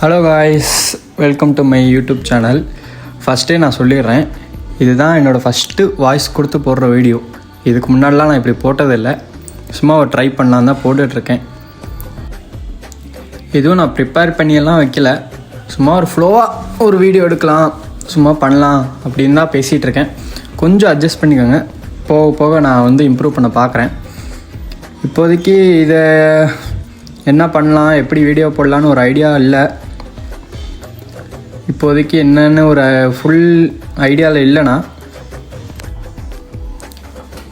Hello guys, welcome to my YouTube channel. ஃபஸ்ட்டே நான் சொல்லிடுறேன், இதுதான் என்னோடய ஃபஸ்ட்டு வாய்ஸ் கொடுத்து போடுற வீடியோ. இதுக்கு முன்னாடிலாம் நான் இப்படி போட்டதில்லை, சும்மா ஒரு ட்ரை பண்ணலாம் தான் போட்டுட்ருக்கேன். எதுவும் நான் ப்ரிப்பேர் பண்ணியெல்லாம் வைக்கல, சும்மா ஒரு ஃப்ளோவாக ஒரு வீடியோ எடுக்கலாம், சும்மா பண்ணலாம் அப்படின்னு தான் பேசிகிட்ருக்கேன். கொஞ்சம் அட்ஜஸ்ட் பண்ணிக்கோங்க, போக போக நான் இம்ப்ரூவ் பண்ண பார்க்குறேன். இப்போதைக்கு இதை என்ன பண்ணலாம், எப்படி வீடியோ போடலான்னு ஒரு ஐடியா இல்லை. இப்போதைக்கு என்னென்னு ஒரு ஃபுல் ஐடியாவில் இல்லைனா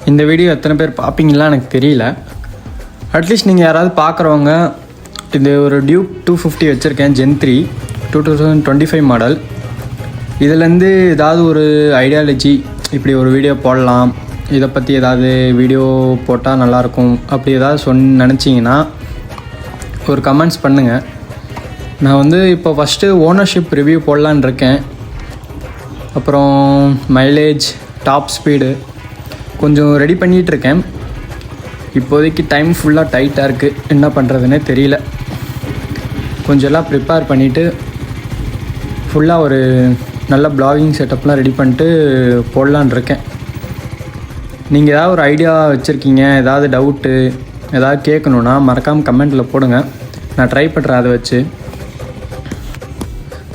இந்த வீடியோ எத்தனை பேர் பார்ப்பீங்களா எனக்கு தெரியல. அட்லீஸ்ட் நீங்கள் யாராவது பார்க்குறவங்க, இது ஒரு டியூக் 250 வச்சுருக்கேன், Gen 3 2025 மாடல். இதிலேருந்து ஏதாவது ஒரு ஐடியாலஜி, இப்படி ஒரு வீடியோ போடலாம், இதை பற்றி ஏதாவது வீடியோ போட்டால் நல்லாயிருக்கும் அப்படி ஏதாவது நினச்சிங்கன்னா ஒரு கமெண்ட்ஸ் பண்ணுங்கள். நான் இப்போ ஃபஸ்ட்டு ஓனர்ஷிப் ரிவ்யூ போடலான்னு இருக்கேன். அப்புறம் மைலேஜ், டாப் ஸ்பீடு கொஞ்சம் ரெடி பண்ணிகிட்ருக்கேன். இப்போதைக்கு டைம் ஃபுல்லாக டைட்டாக இருக்குது, என்ன பண்ணுறதுன்னே தெரியல. கொஞ்சம் எல்லாம் ப்ரிப்பேர் பண்ணிவிட்டு ஃபுல்லாக ஒரு நல்ல ப்ளாகிங் செட்டப்லாம் ரெடி பண்ணிட்டு போடலான் இருக்கேன். நீங்கள் ஏதாவது ஒரு ஐடியா வச்சுருக்கீங்க, ஏதாவது டவுட்டு ஏதாவது கேட்கணுன்னா மறக்காமல் கமெண்ட்டில் போடுங்க, நான் ட்ரை பண்ணுறேன் அதை வச்சு.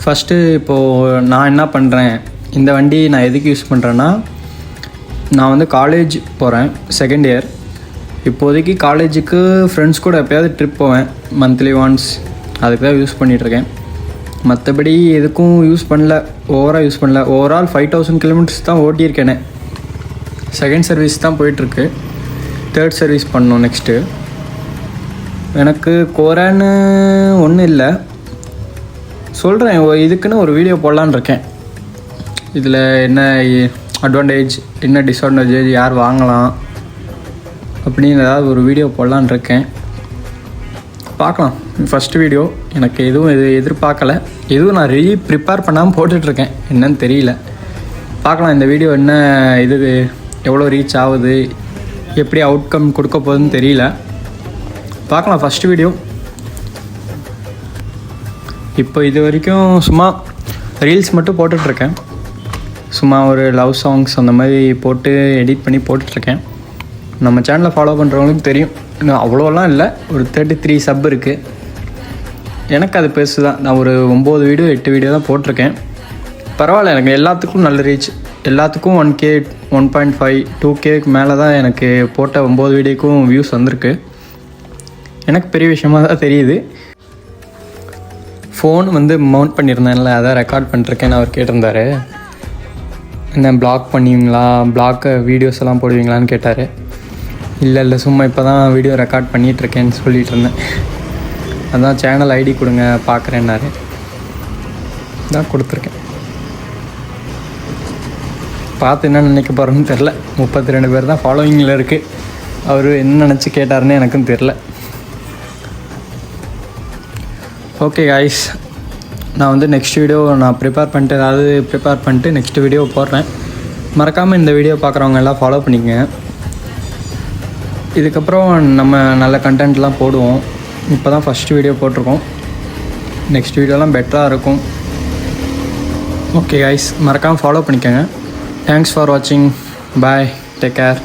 ஃபஸ்ட்டு இப்போது நான் என்ன பண்ணுறேன், இந்த வண்டி நான் எதுக்கு யூஸ் பண்ணுறேன்னா, நான் காலேஜ் போகிறேன், செகண்ட் இயர். இப்போதைக்கு காலேஜுக்கு ஃப்ரெண்ட்ஸ் கூட எப்போயாவது ட்ரிப் போவேன், மந்த்லி ஒன்ஸ், அதுக்கு தான் யூஸ் பண்ணிகிட்ருக்கேன். மற்றபடி எதுக்கும் யூஸ் பண்ணல, ஓவராக யூஸ் பண்ணல. ஓவரால் 5000 கிலோமீட்டர்ஸ் தான் ஓட்டியிருக்கேனே. செகண்ட் சர்வீஸ் தான் போயிட்டுருக்கு, தேர்ட் சர்வீஸ் பண்ணணும் நெக்ஸ்ட்டு. எனக்கு குறைன்னு ஒன்றும் இல்லை, சொல்கிறேன், இதுக்குன்னு ஒரு வீடியோ போடலான்னு இருக்கேன். இதில் என்ன அட்வான்டேஜ், என்ன டிஸ்அட்வான்டேஜ், யார் வாங்கலாம் அப்படின்னு ஏதாவது ஒரு வீடியோ போடலான்னு இருக்கேன். பார்க்கலாம். ஃபஸ்ட்டு வீடியோ, எனக்கு எதுவும் எதிர்பார்க்கலை, எதுவும் நான் ப்ரிப்பேர் பண்ணாமல் போட்டுட்ருக்கேன், என்னன்னு தெரியல. பார்க்கலாம் இந்த வீடியோ என்ன எவ்வளோ ரீச் ஆகுது, எப்படி அவுட்கம் கொடுக்க போகுதுன்னு தெரியல. பார்க்கலாம். First video. இப்போ இது வரைக்கும் சும்மா ரீல்ஸ் மட்டும் போட்டுட்ருக்கேன், சும்மா ஒரு லவ் சாங்ஸ் அந்த மாதிரி போட்டு எடிட் பண்ணி போட்டுட்ருக்கேன். நம்ம சேனலை ஃபாலோ பண்ணுறவங்களுக்கு தெரியும், இன்னும் அவ்வளோலாம் இல்லை, ஒரு 33 சப் இருக்குது. எனக்கு அது பெருசு தான். நான் ஒரு 9 வீடியோ 8 வீடியோ தான் போட்டிருக்கேன். பரவாயில்ல, எனக்கு எல்லாத்துக்கும் நல்ல ரீச். எல்லாத்துக்கும் 1K 1.5 2Kக்கு மேலே தான் எனக்கு போட்ட 9 வீடியோக்கும் வியூஸ் வந்திருக்கு. எனக்கு பெரிய விஷயமாக தான் தெரியுது. ஃபோன் மவுண்ட் பண்ணியிருந்தேன்ல, அதான் ரெக்கார்ட் பண்ணிருக்கேன்னு அவர் கேட்டிருந்தார். என்ன பிளாக் பண்ணுவீங்களா, வீடியோஸ் எல்லாம் போடுவீங்களான்னு கேட்டார். இல்லை சும்மா இப்போ தான் வீடியோ ரெக்கார்ட் பண்ணிகிட்ருக்கேன்னு சொல்லிகிட்டு இருந்தேன். அதான் சேனல் ஐடி கொடுங்க பார்க்குறேன்னாரு, தான் கொடுத்துருக்கேன். பார்த்து என்ன நினைக்க போகிறேன்னு தெரில. 32 பேர் தான் ஃபாலோவிங்கில் இருக்குது. அவர் என்ன நினச்சி கேட்டாருன்னு எனக்கும் தெரில. ஓகே காய்ஸ், நான் நெக்ஸ்ட் வீடியோ நான் ப்ரிப்பேர் பண்ணிட்டு நெக்ஸ்ட் வீடியோ போடுறேன். மறக்காமல் இந்த வீடியோ பார்க்குறவங்க எல்லாம் ஃபாலோ பண்ணிக்கங்க. இதுக்கப்புறம் நம்ம நல்ல கண்டென்ட்லாம் போடுவோம். இப்போ தான் ஃபஸ்ட் வீடியோ போட்டிருக்கோம், நெக்ஸ்ட் வீடியோலாம் பெட்டராக இருக்கும். ஓகே காய்ஸ், மறக்காமல் ஃபாலோ பண்ணிக்கோங்க. தேங்க்ஸ் ஃபார் வாட்சிங், பாய், டேக் கேர்.